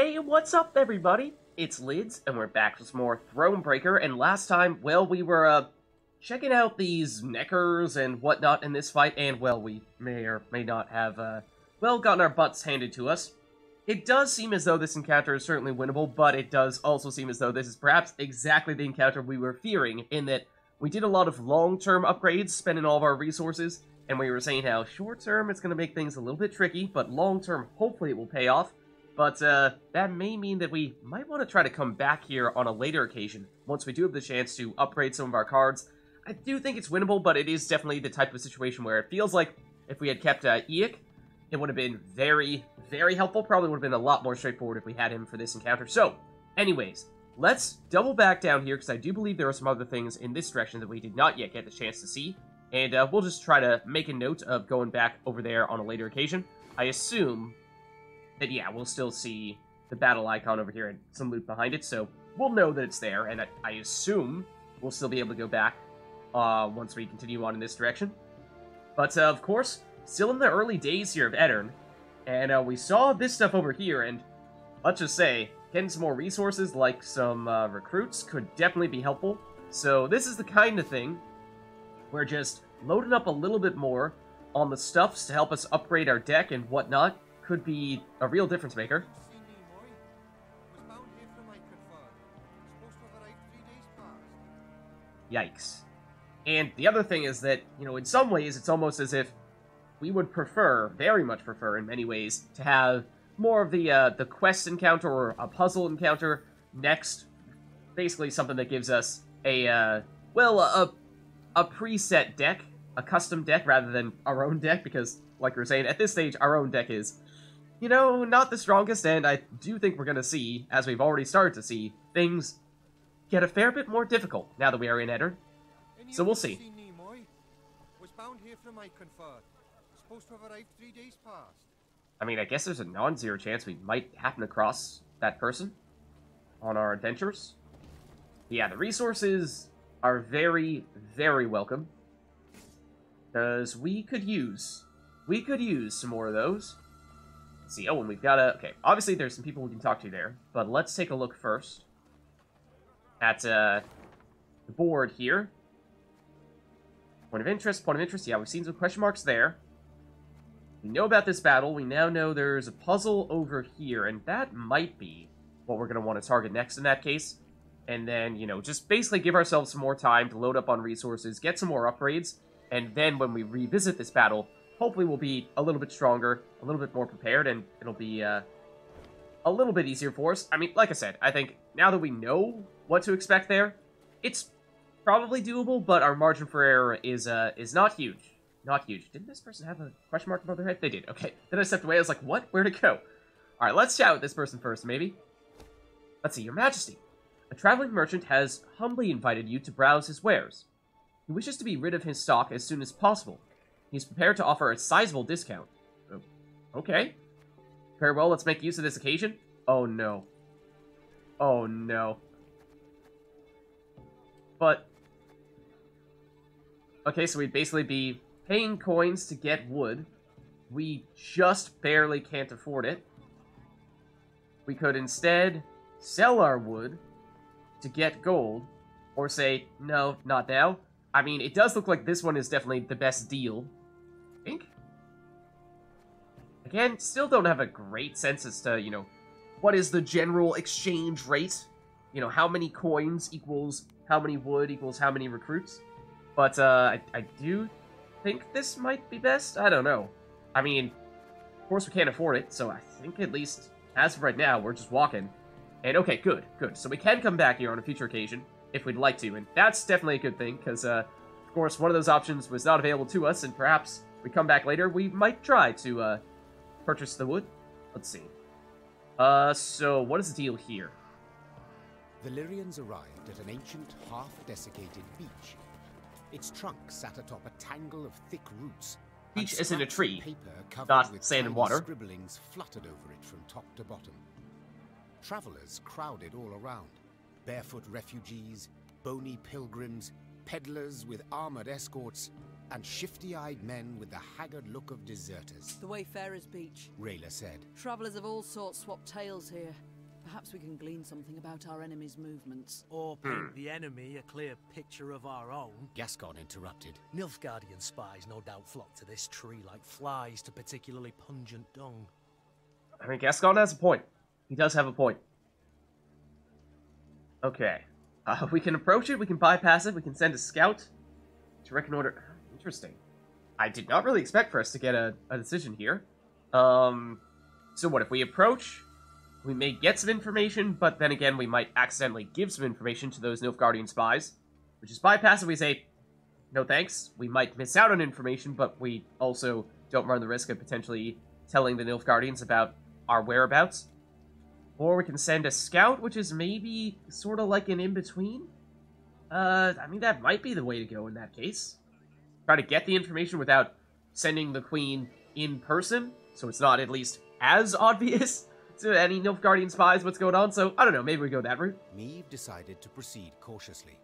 Hey, what's up, everybody? It's Lyds, and we're back with some more Thronebreaker, and last time, well, we were, checking out these neckers and whatnot in this fight, and, well, we may or may not have, gotten our butts handed to us. It does seem as though this encounter is certainly winnable, but it does also seem as though this is perhaps exactly the encounter we were fearing, in that we did a lot of long-term upgrades, spending all of our resources, and we were saying how short-term it's going to make things a little bit tricky, but long-term, hopefully it will pay off. But that may mean that we might want to try to come back here on a later occasion, once we do have the chance to upgrade some of our cards. I do think it's winnable, but it is definitely the type of situation where it feels like if we had kept Eik, it would have been very, very helpful. Probably would have been a lot more straightforward if we had him for this encounter. So, anyways, let's double back down here, because I do believe there are some other things in this direction that we did not yet get the chance to see. And we'll just try to make a note of going back over there on a later occasion. I assume that, yeah, we'll still see the battle icon over here and some loot behind it, so we'll know that it's there, and I assume we'll still be able to go back once we continue on in this direction. But, of course, still in the early days here of Aedirn, and we saw this stuff over here, and let's just say, getting some more resources, like some recruits, could definitely be helpful. So this is the kind of thing where just loading up a little bit more on the stuffs to help us upgrade our deck and whatnot could be a real difference maker. Yikes. And the other thing is that, you know, in some ways, it's almost as if we would prefer, very much prefer in many ways, to have more of the quest encounter or a puzzle encounter next. Basically something that gives us a preset deck, a custom deck, rather than our own deck, because, like we were saying, at this stage, our own deck is, you know, not the strongest, and I do think we're going to see, as we've already started to see, things get a fair bit more difficult now that we are in Aedirn. So we'll see. I mean, I guess there's a non-zero chance we might happen across that person on our adventures. Yeah, the resources are very, very welcome, because we could use some more of those. Let's see, oh, and we've got okay, obviously there's some people we can talk to there, but let's take a look first at the board here. Point of interest, yeah, we've seen some question marks there. We know about this battle, we now know there's a puzzle over here, and that might be what we're going to want to target next in that case. And then, you know, just basically give ourselves some more time to load up on resources, get some more upgrades, and then when we revisit this battle, hopefully we'll be a little bit stronger, a little bit more prepared, and it'll be a little bit easier for us. I mean, like I said, I think now that we know what to expect there, it's probably doable, but our margin for error is not huge. Not huge. Didn't this person have a question mark above their head? They did. Okay. Then I stepped away. I was like, what? Where'd it go? All right, let's chat with this person first, maybe. Let's see. Your Majesty, a traveling merchant has humbly invited you to browse his wares. He wishes to be rid of his stock as soon as possible. He is prepared to offer a sizable discount. Oh, okay. Very well, let's make use of this occasion. Oh, no. Oh, no. But okay, so we'd basically be paying coins to get wood. We just barely can't afford it. We could instead sell our wood to get gold, or say, no, not now. I mean, it does look like this one is definitely the best deal, I think. Again, still don't have a great sense as to, you know, what is the general exchange rate? You know, how many coins equals how many wood equals how many recruits? But, I do think this might be best. I don't know. I mean, of course we can't afford it, so I think at least, as of right now, we're just walking. And okay, good, good. So we can come back here on a future occasion, if we'd like to, and that's definitely a good thing, because, of course, one of those options was not available to us, and perhaps we come back later, we might try to, purchase the wood. Let's see. So what is the deal here? The Lyrians arrived at an ancient, half-desiccated beach. Its trunk sat atop a tangle of thick roots. Beach is in a tree, paper not with sand and water. Scribblings fluttered over it from top to bottom. Travelers crowded all around. Barefoot refugees, bony pilgrims, peddlers with armored escorts, and shifty-eyed men with the haggard look of deserters. The Wayfarer's Beach. Rayla said. Travelers of all sorts swap tales here. Perhaps we can glean something about our enemy's movements. Or paint the enemy a clear picture of our own. Gascon interrupted. Nilfgaardian spies no doubt flock to this tree like flies to particularly pungent dung. I mean, Gascon has a point. He does have a point. Okay. We can approach it, we can bypass it, we can send a scout to reconnoiter. Interesting. I did not really expect for us to get a decision here. So what, if we approach, we may get some information, but then again, we might accidentally give some information to those Nilfgaardian spies, which is bypass it, we say, no thanks. We might miss out on information, but we also don't run the risk of potentially telling the Nilfgaardians about our whereabouts. Or we can send a scout, which is maybe sort of like an in-between. I mean, that might be the way to go in that case. Try to get the information without sending the queen in person, so it's not at least as obvious to any Nilfgaardian spies what's going on. So, I don't know, maybe we go that route. Meve decided to proceed cautiously.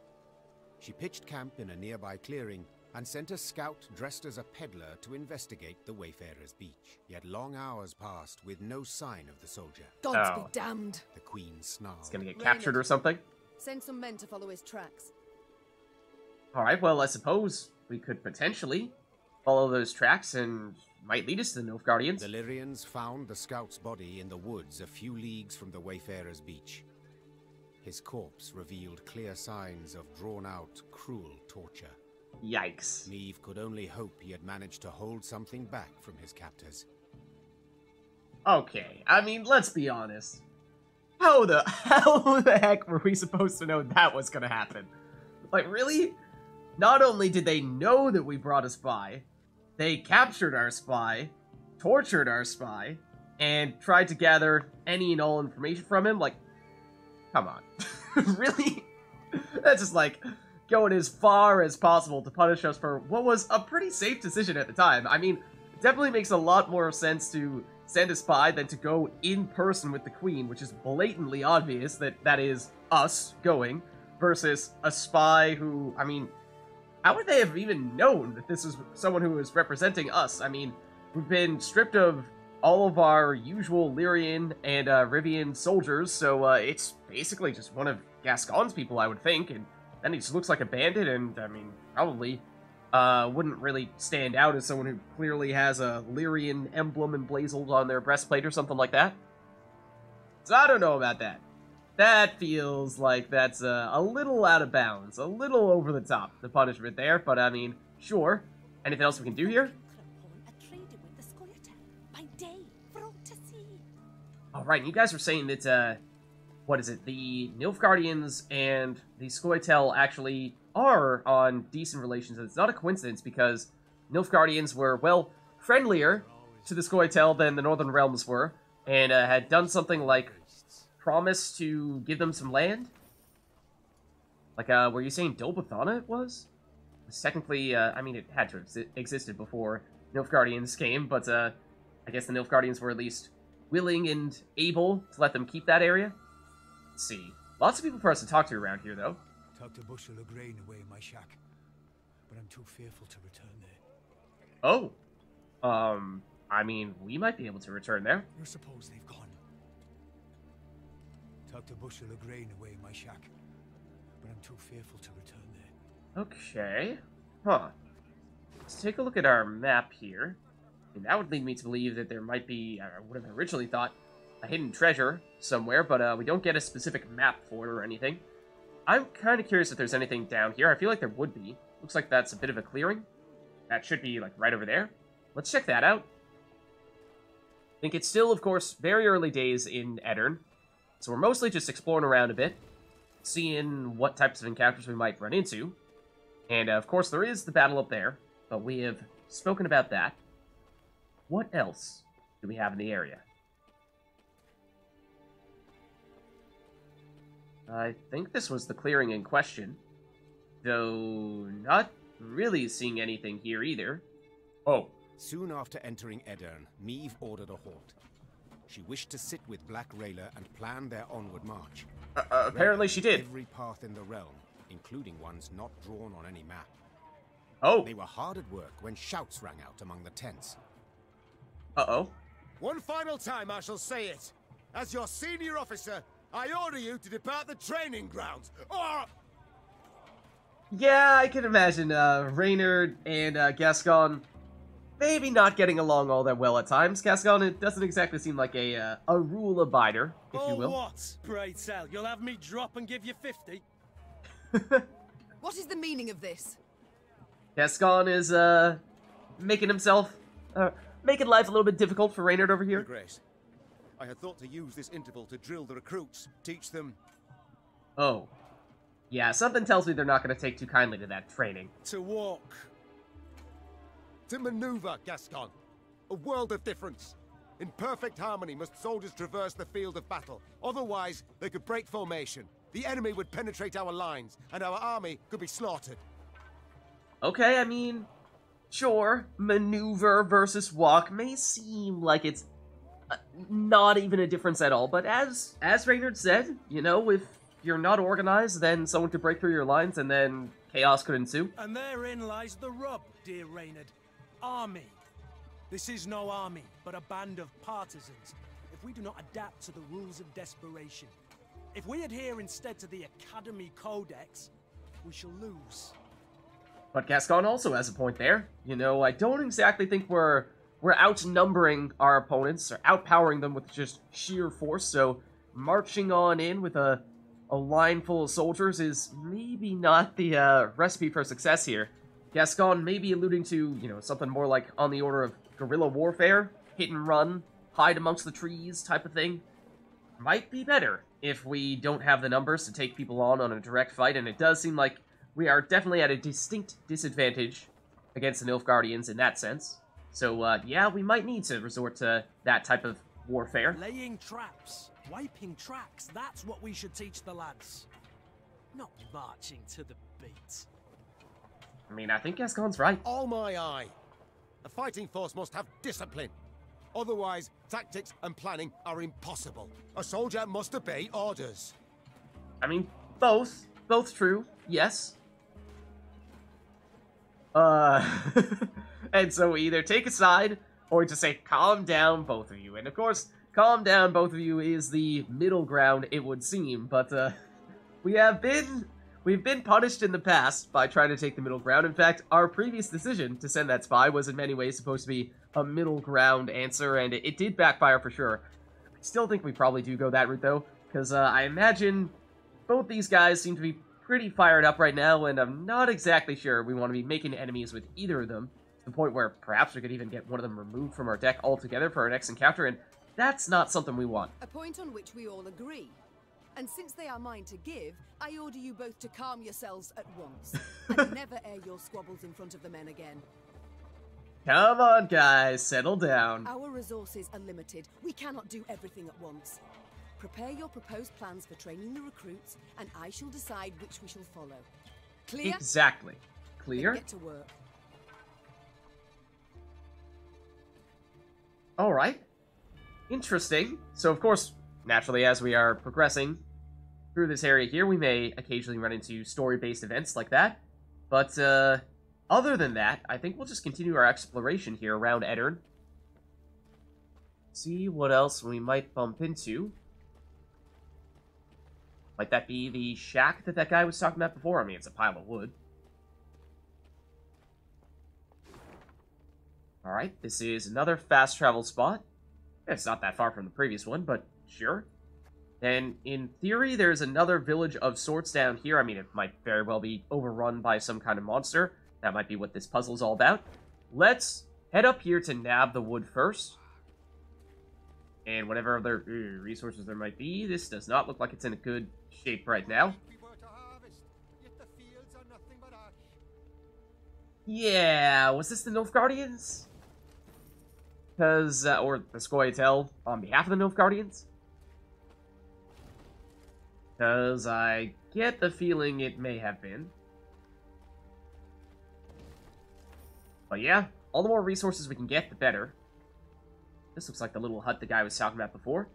She pitched camp in a nearby clearing and sent a scout dressed as a peddler to investigate the Wayfarer's Beach. Yet long hours passed with no sign of the soldier. Gods be damned. The queen snarled. He's gonna get captured or something. Send some men to follow his tracks. Alright, well, I suppose we could potentially follow those tracks and might lead us to the Nilfgaardians. The Lyrians found the scout's body in the woods a few leagues from the Wayfarer's Beach. His corpse revealed clear signs of drawn-out, cruel torture. Yikes. Meve could only hope he had managed to hold something back from his captors. Okay, I mean, let's be honest. How the heck were we supposed to know that was gonna happen? Like, really? Not only did they know that we brought a spy, they captured our spy, tortured our spy, and tried to gather any and all information from him? Like, come on. Really? That's just like going as far as possible to punish us for what was a pretty safe decision at the time. I mean, it definitely makes a lot more sense to send a spy than to go in person with the queen, which is blatantly obvious that that is us going, versus a spy who, I mean, how would they have even known that this is someone who is representing us? I mean, we've been stripped of all of our usual Lyrian and Rivian soldiers, so it's basically just one of Gascon's people, I would think, and then he just looks like a bandit, and, I mean, probably wouldn't really stand out as someone who clearly has a Lyrian emblem emblazoned on their breastplate or something like that. So I don't know about that. That feels like that's a little out of bounds, a little over the top, the punishment there, but I mean, sure. Anything else we can do here? Alright, you guys were saying that, what is it, the Nilfgaardians and the Scoia'tael actually are on decent relations. It's not a coincidence because Nilfgaardians were, well, friendlier to the Scoia'tael than the Northern Realms were, and had done something like promise to give them some land. Like, were you saying Dolbathana it was? It's technically, I mean, it had to have existed before Nilfgaardians came, but, I guess the Nilfgaardians were at least willing and able to let them keep that area. Let's see. Lots of people for us to talk to around here, though. Tucked a bushel of grain away in my shack, but I'm too fearful to return there. Oh. I mean, we might be able to return there. You suppose they've gone? Tucked a bushel of grain away in my shack, but I'm too fearful to return there. Okay. Huh. Let's take a look at our map here. And that would lead me to believe that there might be, I would have originally thought, a hidden treasure somewhere, but we don't get a specific map for it or anything. I'm kind of curious if there's anything down here. I feel like there would be. Looks like that's a bit of a clearing. That should be, like, right over there. Let's check that out. I think it's still, of course, very early days in Aedirn, so we're mostly just exploring around a bit, seeing what types of encounters we might run into. And, of course, there is the battle up there, but we have spoken about that. What else do we have in the area? I think this was the clearing in question, though not really seeing anything here either. Oh. Soon after entering Aedirn, Meve ordered a halt. She wished to sit with Black Rayla and plan their onward march. Apparently she did. Every path in the realm, including ones not drawn on any map. Oh. They were hard at work when shouts rang out among the tents. Uh-oh. One final time I shall say it. As your senior officer, I order you to depart the training grounds, or... Yeah, I can imagine Reynard and Gascon maybe not getting along all that well at times. Gascon, it doesn't exactly seem like a rule abider, if you will. What? Pray tell, you'll have me drop and give you 50? What is the meaning of this? Gascon is making himself, making life a little bit difficult for Reynard over here. Your Grace, I had thought to use this interval to drill the recruits, teach them... Oh. Yeah, something tells me they're not going to take too kindly to that training. To walk. To maneuver, Gascon. A world of difference. In perfect harmony must soldiers traverse the field of battle. Otherwise, they could break formation. The enemy would penetrate our lines, and our army could be slaughtered. Okay, I mean, sure, maneuver versus walk may seem like it's not even a difference at all, but as Reynard said, you know, if you're not organized, then someone could break through your lines, and then chaos could ensue. And therein lies the rub, dear Reynard. Army. This is no army, but a band of partisans. If we do not adapt to the rules of desperation, if we adhere instead to the Academy Codex, we shall lose. But Gascon also has a point there. You know, I don't exactly think we're outnumbering our opponents, or outpowering them with just sheer force, so marching on in with a line full of soldiers is maybe not the recipe for success here. Gascon may be alluding to, you know, something more like on the order of guerrilla warfare, hit and run, hide amongst the trees type of thing. Might be better if we don't have the numbers to take people on a direct fight, and it does seem like we are definitely at a distinct disadvantage against the Nilfgaardians in that sense. So, yeah, we might need to resort to that type of warfare. Laying traps, wiping tracks, that's what we should teach the lads. Not marching to the beat. I mean, I think Gascon's right. All my eye. A fighting force must have discipline. Otherwise, tactics and planning are impossible. A soldier must obey orders. I mean, both true, yes. And so we either take a side, or just say, calm down, both of you. And of course, calm down, both of you is the middle ground, it would seem. But, we've been punished in the past by trying to take the middle ground. In fact, our previous decision to send that spy was in many ways supposed to be a middle ground answer, and it did backfire for sure. I still think we probably do go that route, though, because I imagine both these guys seem to be pretty fired up right now, and I'm not exactly sure we want to be making enemies with either of them, to the point where perhaps we could even get one of them removed from our deck altogether for our next encounter, and that's not something we want. A point on which we all agree. And since they are mine to give, I order you both to calm yourselves at once, and never air your squabbles in front of the men again. Come on, guys, settle down. Our resources are limited. We cannot do everything at once. Prepare your proposed plans for training the recruits, and I shall decide which we shall follow. Clear? Exactly. Clear? Then get to work. Alright. Interesting. So, of course, naturally, as we are progressing through this area here, we may occasionally run into story-based events like that. But, other than that, I think we'll just continue our exploration here around Eddern. See what else we might bump into. Might that be the shack that guy was talking about before? I mean, it's a pile of wood. Alright, this is another fast travel spot. It's not that far from the previous one, but sure. And in theory, there's another village of sorts down here. I mean, it might very well be overrun by some kind of monster. That might be what this puzzle's all about. Let's head up here to nab the wood first. And whatever other resources there might be, this does not look like it's in a good shape right now. Yeah, was this the Nilfgaardians? Because, or the Scoia'tael on behalf of the Nilfgaardians? Because I get the feeling it may have been. But yeah, all the more resources we can get, the better. This looks like the little hut the guy was talking about before.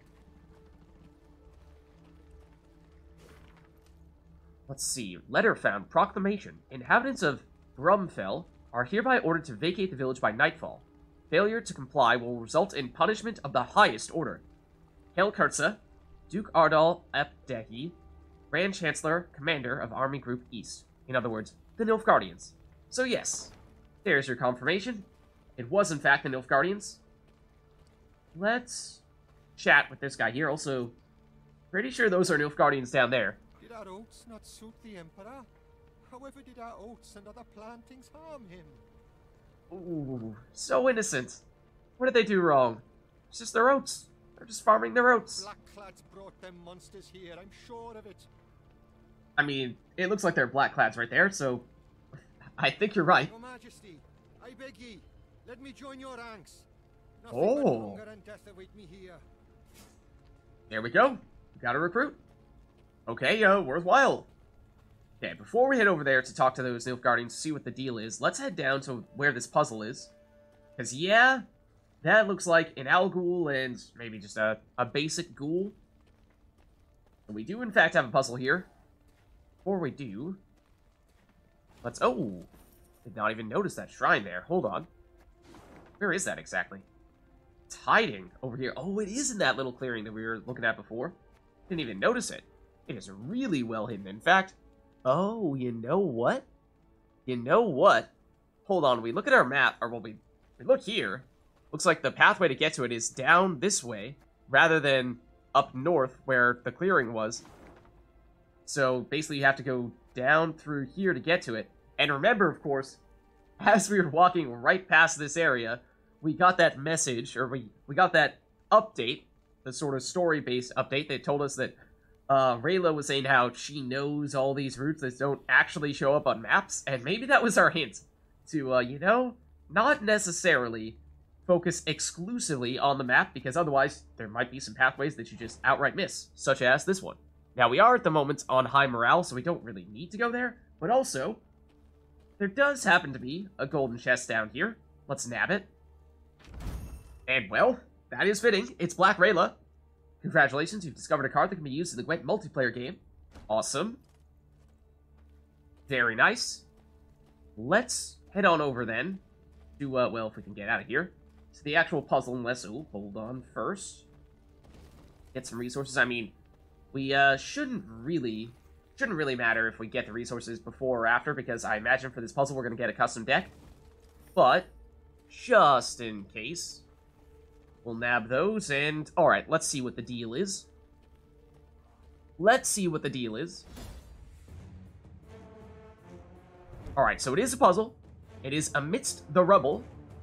Let's see. Letter found. Proclamation. Inhabitants of Grumfell are hereby ordered to vacate the village by nightfall. Failure to comply will result in punishment of the highest order. Helkurtza, Duke Ardal Epdeki, Grand Chancellor, Commander of Army Group East. In other words, the Nilfgaardians. So yes, there's your confirmation. It was in fact the Nilfgaardians. Let's chat with this guy here. Also, pretty sure those are Nilfgaardians down there. Did our oaths not suit the Emperor? However did our oaths and other plantings harm him? Ooh, so innocent. What did they do wrong? It's just their oats. They're just farming their oats. Blackclads brought them monsters here, I'm sure of it. I mean, it looks like they're Blackclads right there, so I think you're right. Your Majesty, I beg ye, let me join your ranks. Nothing Oh. but hunger and death await me here. There we go. We got a recruit. Okay, worthwhile. Okay, before we head over there to talk to those Nilfgaardians to see what the deal is, let's head down to where this puzzle is. Because, yeah, that looks like an owl ghoul and maybe just a basic ghoul. And we do, in fact, have a puzzle here. Before we do, let's... Oh! Did not even notice that shrine there. Hold on. Where is that exactly? It's hiding over here. Oh, it is in that little clearing that we were looking at before. Didn't even notice it. It is really well hidden. In fact... Oh, you know what? You know what? Hold on, we look at our map, or well, we look here. Looks like the pathway to get to it is down this way, rather than up north where the clearing was. So basically you have to go down through here to get to it. And remember, of course, as we were walking right past this area, we got that message, or we got that update, the sort of story-based update that told us that Rayla was saying how she knows all these routes that don't actually show up on maps, and maybe that was our hint to, you know, not necessarily focus exclusively on the map, because otherwise there might be some pathways that you just outright miss, such as this one. Now, we are at the moment on high morale, so we don't really need to go there, but also, there does happen to be a golden chest down here. Let's nab it. And, well, that is fitting. It's Black Rayla. Congratulations, you've discovered a card that can be used in the Gwent multiplayer game. Awesome. Very nice. Let's head on over then to, well, if we can get out of here, to the actual puzzle, unless, oh, hold on first. Get some resources. I mean, we, shouldn't really matter if we get the resources before or after, because I imagine for this puzzle we're going to get a custom deck. But, just in case... We'll nab those, and... Alright, let's see what the deal is. Let's see what the deal is. Alright, so it is a puzzle. It is amidst the rubble.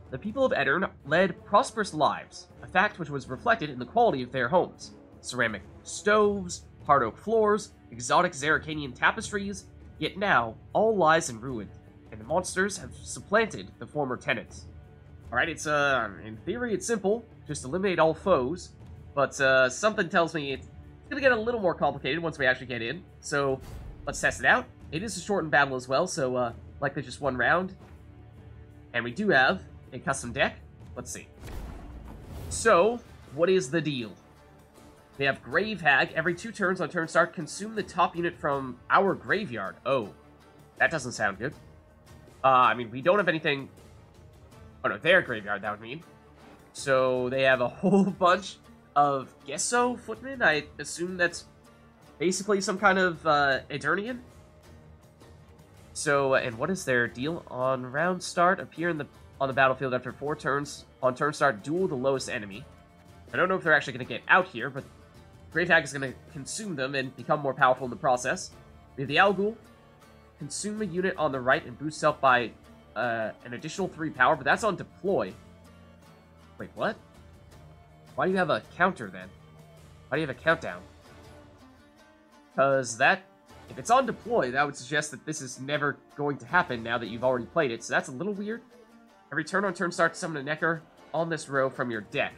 The people of Edirn led prosperous lives, a fact which was reflected in the quality of their homes. Ceramic stoves, hard oak floors, exotic Zerrikanian tapestries, yet now all lies in ruin, and the monsters have supplanted the former tenants. Alright, it's, in theory it's simple. Just eliminate all foes, but something tells me it's gonna get a little more complicated once we actually get in, so let's test it out. It is a shortened battle as well, so likely just one round. And we do have a custom deck. Let's see. So, what is the deal? They have Grave Hag. Every 2 turns on turn start, consume the top unit from our graveyard. Oh, that doesn't sound good. I mean, we don't have anything... Oh no, their graveyard, that would mean. So they have a whole bunch of Gesso footmen. I assume that's basically some kind of Edirnian. So, and what is their deal? On round start, appear on the battlefield after 4 turns. On turn start, duel the lowest enemy. I don't know if they're actually going to get out here, but Grave Hag is going to consume them and become more powerful in the process. We have the Owl Ghoul. Consume a unit on the right and boost self by an additional 3 power, but that's on deploy. Wait, what? Why do you have a counter, then? Why do you have a countdown? Because that... If it's on deploy, that would suggest that this is never going to happen now that you've already played it, so that's a little weird. Every turn on turn start, summon a Necker on this row from your deck.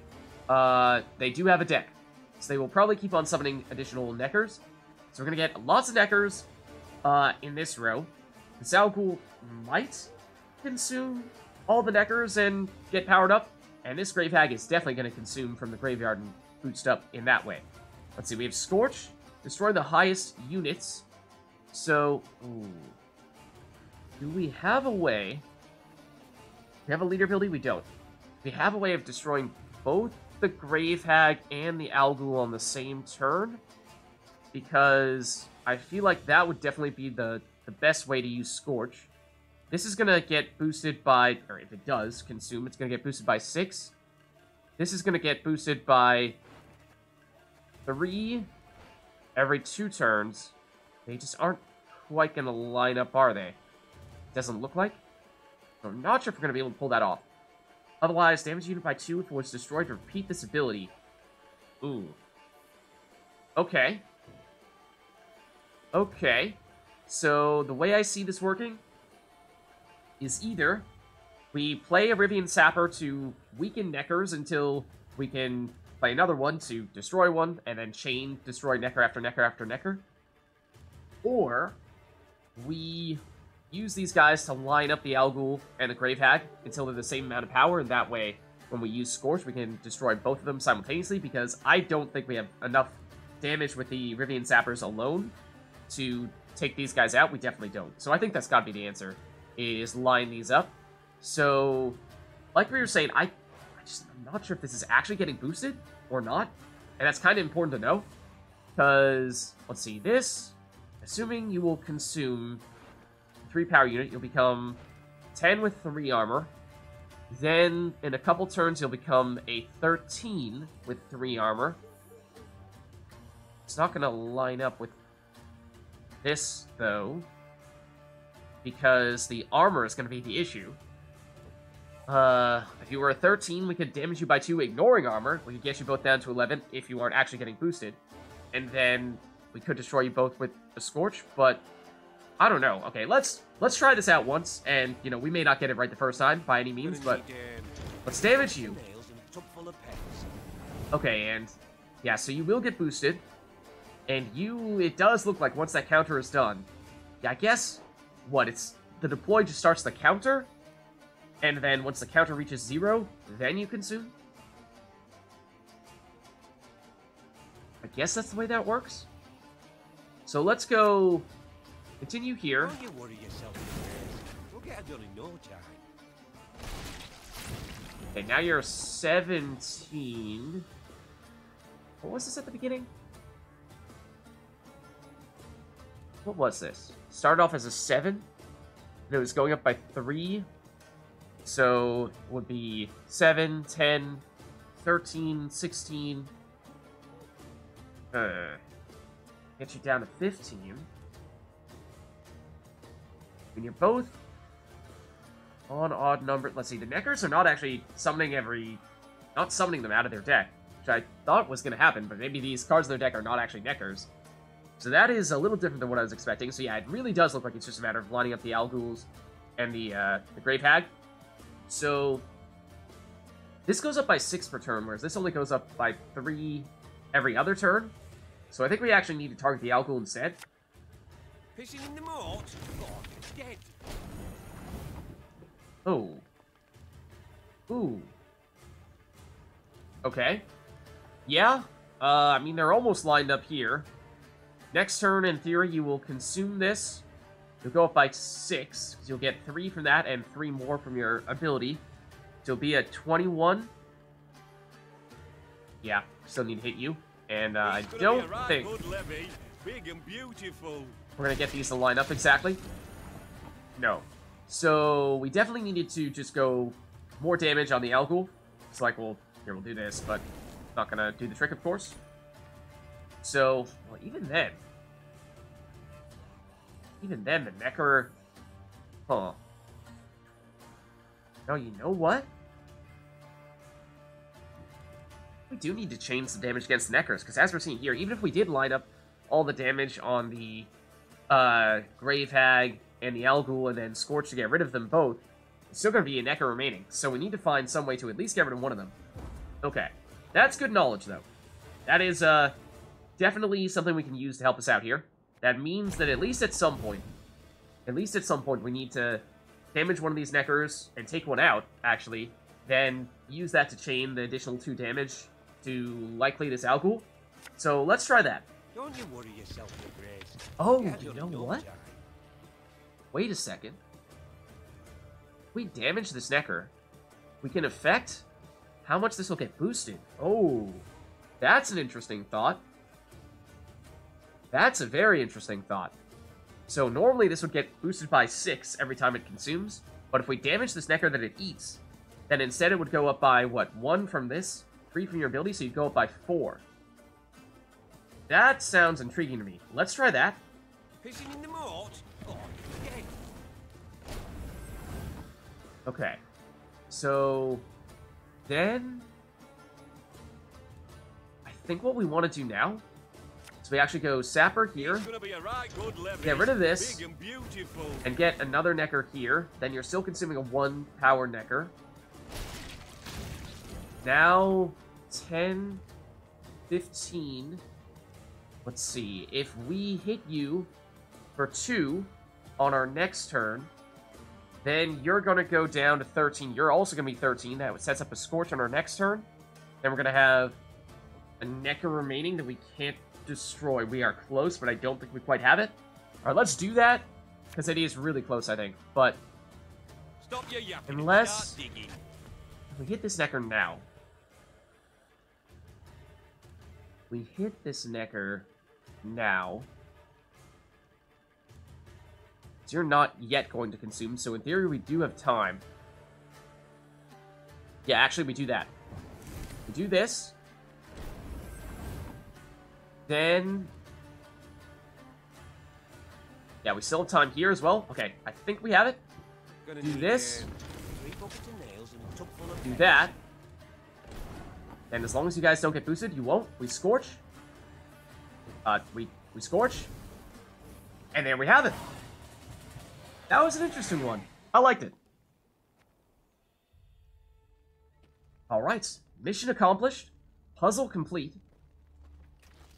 They do have a deck, so they will probably keep on summoning additional Neckers. So we're going to get lots of Neckers in this row. The Zalgul might consume all the Neckers and get powered up. And this Grave Hag is definitely going to consume from the graveyard and boost up in that way. Let's see, we have Scorch. Destroy the highest units. So, ooh. Do we have a way... We have a leader ability? We don't. We have a way of destroying both the Grave Hag and the Algul on the same turn, because I feel like that would definitely be the best way to use Scorch. This is going to get boosted by, or if it does consume, it's going to get boosted by 6. This is going to get boosted by 3 every 2 turns. They just aren't quite going to line up, are they? Doesn't look like. I'm not sure if we're going to be able to pull that off. Otherwise, damage unit by 2 if it was destroyed to repeat this ability. Ooh. Okay. Okay. So, the way I see this working is either we play a Rivian Sapper to weaken Neckers until we can play another one to destroy one, and then chain destroy Necker after Necker after Necker. Or we use these guys to line up the Algul and the Grave Hag until they're the same amount of power, and that way, when we use Scorch, we can destroy both of them simultaneously, because I don't think we have enough damage with the Rivian Sappers alone to take these guys out. We definitely don't. So I think that's gotta be the answer, is line these up. So, like we were saying, I'm not sure if this is actually getting boosted or not, and that's kind of important to know, because, let's see, this, assuming you will consume 3 power unit, you'll become 10 with 3 armor. Then, in a couple turns, you'll become a 13 with 3 armor. It's not going to line up with this, though, because the armor is going to be the issue. If you were a 13, we could damage you by 2, ignoring armor. We could get you both down to 11 if you aren't actually getting boosted. And then we could destroy you both with a Scorch, but I don't know. Okay, let's try this out once, and, you know, we may not get it right the first time, by any means, but let's damage you. Okay, and, yeah, so you will get boosted, and it does look like once that counter is done, yeah, I guess, the deploy just starts the counter, and then once the counter reaches 0, then you consume? I guess that's the way that works. So let's go... Continue here. Don't you worry yourself, we'll get it done in no time. Okay, now you're 17. What was this at the beginning? What was this? Started off as a 7, and it was going up by 3. So, it would be 7, 10, 13, 16. Get you down to 15. When you're both on odd number... Let's see, the Neckers are not actually summoning not summoning them out of their deck, which I thought was going to happen, but maybe these cards in their deck are not actually Neckers. So that is a little different than what I was expecting. So yeah, it really does look like it's just a matter of lining up the Alguls and the Grave Hag. So this goes up by 6 per turn, whereas this only goes up by 3 every other turn. So I think we actually need to target the Algul instead. Pissing in the moat? God, it's dead. Oh. Ooh. Okay. Yeah. I mean, they're almost lined up here. Next turn, in theory, you will consume this. You'll go up by 6, because you'll get 3 from that and 3 more from your ability. So it'll be a 21. Yeah, still need to hit you. And I don't think... Big and beautiful. We're going to get these to line up exactly. No. So, we definitely needed to just go more damage on the Algul. It's like, well, here, we'll do this, but not going to do the trick, of course. So, well, even then, the Necker... Huh. No, you know what? We do need to change the damage against the Neckers, because as we're seeing here, even if we did line up all the damage on the Grave Hag and the Algul and then Scorch to get rid of them both, it's still going to be a Necker remaining, so we need to find some way to at least get rid of one of them. Okay. That's good knowledge, though. That is, definitely something we can use to help us out here. That means that at least at some point, we need to damage one of these Neckers and take one out, actually, then use that to chain the additional 2 damage to likely this Algul. So let's try that. Don't you worry yourself, Your Grace. Oh, you know what? Wait a second. If we damage this Necker, we can affect how much this will get boosted. Oh, that's an interesting thought. That's a very interesting thought. So normally this would get boosted by 6 every time it consumes, but if we damage this Necker that it eats, then instead it would go up by, what, 1 from this, 3 from your ability, so you'd go up by 4. That sounds intriguing to me. Let's try that. Fishing in the moat? Oh, yeah. Okay. So then I think what we want to do now is we actually go Sapper here, get rid of this, and get another Necker here. Then you're still consuming a 1 power Necker. Now 10, 15. Let's see. If we hit you for 2 on our next turn, then you're going to go down to 13. You're also going to be 13. That sets up a Scorch on our next turn. Then we're going to have a Necker remaining that we can't destroy. We are close, but I don't think we quite have it. All right, let's do that, because it is really close, I think. But Stop your yapping, unless start digging. if we hit this Necker now, we hit this Necker now. So you're not yet going to consume, so in theory we do have time. Yeah, actually we do that. We do this. Then... yeah, we still have time here as well. Okay, I think we have it. Do this. 3 buckets of nails and a tub full of Do that. And as long as you guys don't get boosted, you won't. We Scorch. We Scorch. And there we have it. That was an interesting one. I liked it. Alright. Mission accomplished. Puzzle complete.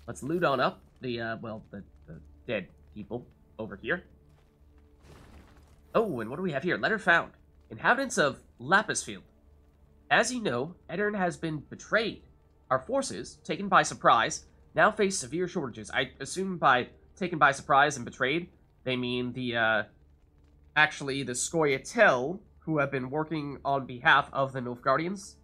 Let's loot on up the, well, the dead people over here. Oh, and what do we have here? Letter found. Inhabitants of Lapisfield. As you know, Edirn has been betrayed. Our forces, taken by surprise, now face severe shortages. I assume by taken by surprise and betrayed, they mean the, actually the Scoia'tael, who have been working on behalf of the Nilfgaardians.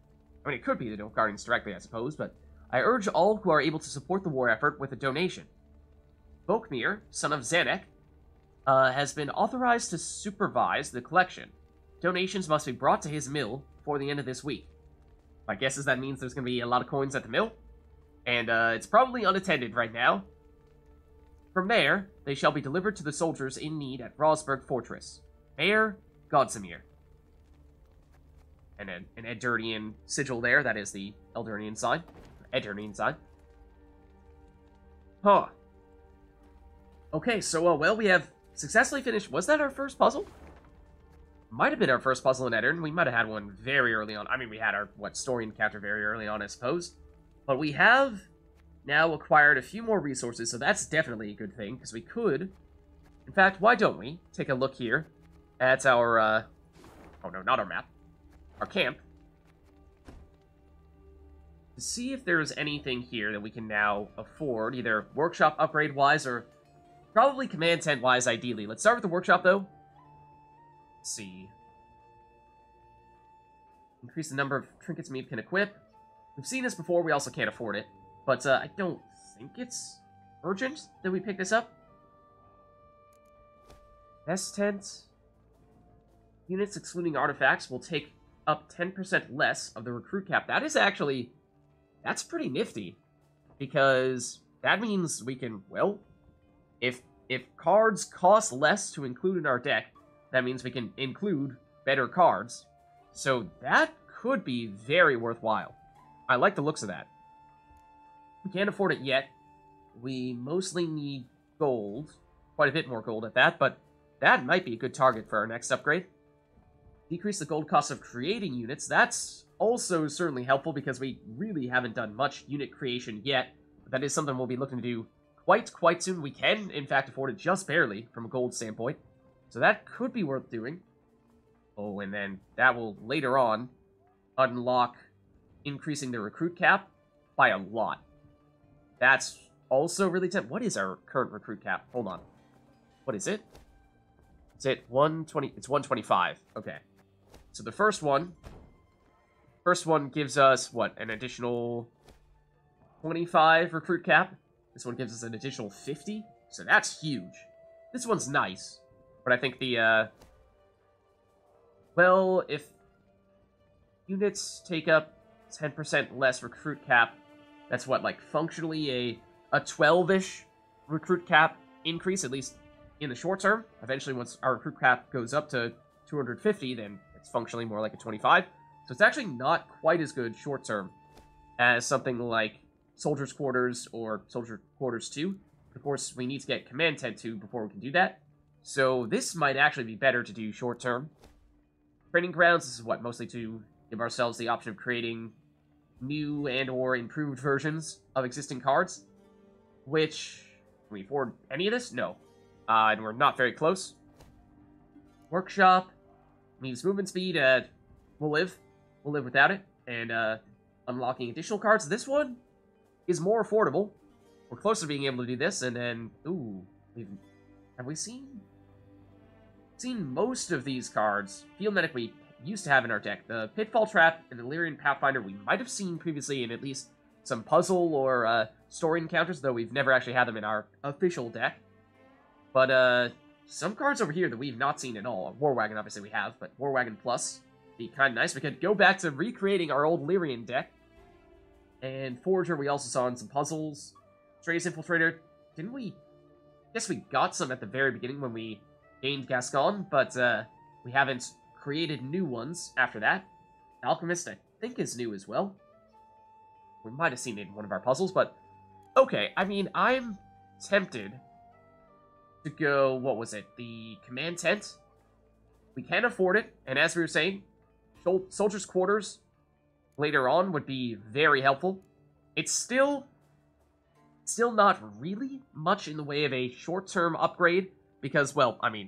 I mean, it could be the Nilfgaardians directly, I suppose, but I urge all who are able to support the war effort with a donation. Vokmir, son of Zanek, has been authorized to supervise the collection. Donations must be brought to his mill before the end of this week. My guess is that means there's going to be a lot of coins at the mill, and it's probably unattended right now. From there, they shall be delivered to the soldiers in need at Rosberg Fortress. Mayor Godsamir. And an Edirnian sigil there, that is the Eldurnian sign. Edirnian sign. Huh. Okay, so, well, we have successfully finished... was that our first puzzle? Might have been our first puzzle in Edirn. We might have had one very early on. I mean, we had our, story encounter very early on, I suppose. But we have now acquired a few more resources, so that's definitely a good thing, because we could... in fact, why don't we take a look here at our, oh no, not our map. Our camp. To see if there's anything here that we can now afford, either workshop upgrade-wise or probably command tent-wise, ideally. Let's start with the workshop, though. Let's see. Increase the number of trinkets Meve can equip. We've seen this before, we also can't afford it. But I don't think it's urgent that we pick this up. Nest tent. Units excluding artifacts will take up 10% less of the recruit cap. That is actually... that's pretty nifty. Because that means we can, well... If cards cost less to include in our deck, that means we can include better cards. So that could be very worthwhile. I like the looks of that. We can't afford it yet. We mostly need gold. Quite a bit more gold at that, but that might be a good target for our next upgrade. Decrease the gold cost of creating units. That's also certainly helpful because we really haven't done much unit creation yet. But that is something we'll be looking to do quite soon. We can, in fact, afford it just barely from a gold standpoint. So that could be worth doing. Oh, and then that will later on unlock increasing the recruit cap by a lot. That's also really tempting. What is our current recruit cap? Hold on. What is it? Is it 120? It's 125. Okay. So the first one gives us, what, an additional 25 recruit cap. This one gives us an additional 50, so that's huge. This one's nice, but I think the, well, if units take up 10% less recruit cap, that's what, like, functionally a 12-ish recruit cap increase, at least in the short term. Eventually, once our recruit cap goes up to 250, then it's functionally more like a 25. So it's actually not quite as good short term as something like Soldier's Quarters or Soldier Quarters 2. Of course, we need to get Command Tent 2 before we can do that. So this might actually be better to do short term. Training Grounds, this is what, mostly to give ourselves the option of creating new and or improved versions of existing cards. Which, can we afford any of this? No. And we're not very close. Workshop means movement speed. We'll live without it. And unlocking additional cards. This one is more affordable. We're close to being able to do this. And then, ooh, have we seen most of these cards? Field Medic we used to have in our deck. The Pitfall Trap and the Lyrian Pathfinder we might have seen previously in at least some puzzle or story encounters, though we've never actually had them in our official deck. But some cards over here that we've not seen at all. War Wagon, obviously, we have, but War Wagon Plus be kind of nice. We could go back to recreating our old Lyrian deck. And Forager, we also saw in some puzzles. Strays Infiltrator, didn't we? I guess we got some at the very beginning when we gained Gascon, but we haven't created new ones after that. Alchemist, I think, is new as well. We might have seen it in one of our puzzles, but okay, I mean, I'm tempted to go, what was it, the Command Tent? We can afford it, and as we were saying, Soldier's Quarters later on would be very helpful. It's still not really much in the way of a short-term upgrade, because, well, I mean,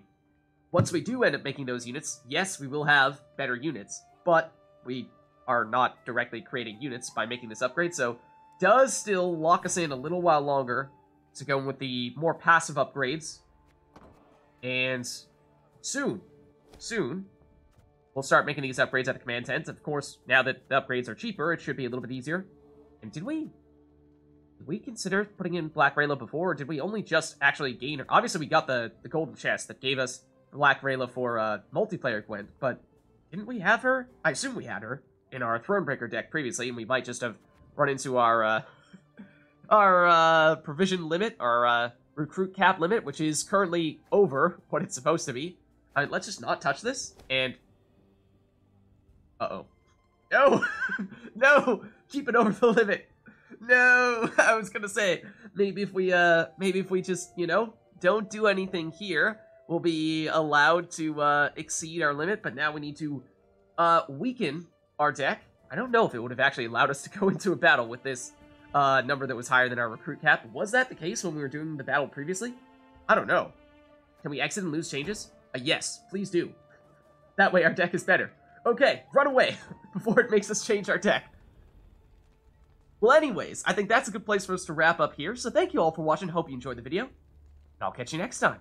once we do end up making those units, yes, we will have better units, but we are not directly creating units by making this upgrade, so does still lock us in a little while longer to go with the more passive upgrades. And soon, we'll start making these upgrades at the Command Tent. Of course, now that the upgrades are cheaper, it should be a little bit easier. And did we consider putting in Black Rayla before, or did we only just actually gain her? Obviously, we got the golden chest that gave us Black Rayla for multiplayer Gwent, but didn't we have her? I assume we had her in our Thronebreaker deck previously, and we might just have run into our provision limit, our recruit cap limit, which is currently over what it's supposed to be. Let's just not touch this, and... Uh-oh. No! No! Keep it over the limit! No! I was gonna say, maybe if we just, you know, don't do anything here, we'll be allowed to exceed our limit, but now we need to weaken our deck. I don't know if it would have actually allowed us to go into a battle with this number that was higher than our recruit cap. Was that the case when we were doing the battle previously? I don't know. Can we exit and lose changes? Yes, please do. That way our deck is better. Okay, run away before it makes us change our deck. Well, anyways, I think that's a good place for us to wrap up here. So thank you all for watching. Hope you enjoyed the video. And I'll catch you next time.